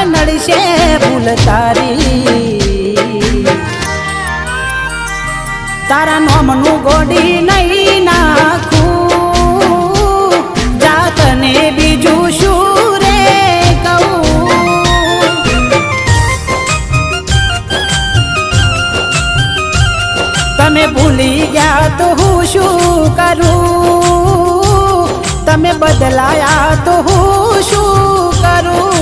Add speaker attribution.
Speaker 1: નડશે ભૂલ તારી તારા નોમનું ગોડી નહીં નાખું જાતને બીજું શું રે કહું તમે ભૂલી ગયા તો હું શું કરું તમે બદલાયા તો હું શું કરું